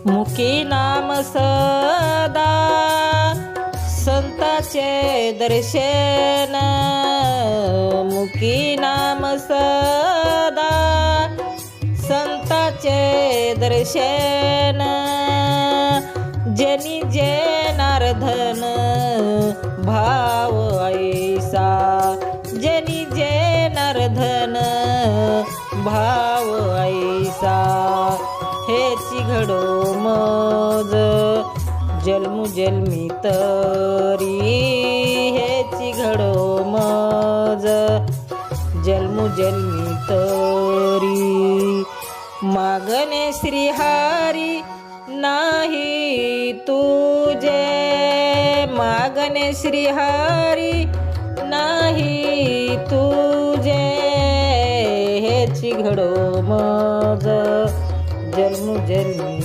मुखी नाम सदा संताचे दर्शन, मुखी नाम सदा संताचे दर्शन, जनी जनार्दन भाव ऐसा, जनी जनार्दन भाव ऐसा, हेची घडो मज जन्मोजन्मी तरी, हेची घडो मज जन्मोजन्मी तरी, मागणे श्रीहरी नाही तुझे, मागणे श्रीहरी नाही तुझे, हेची घडो मज जन्मोजन्मी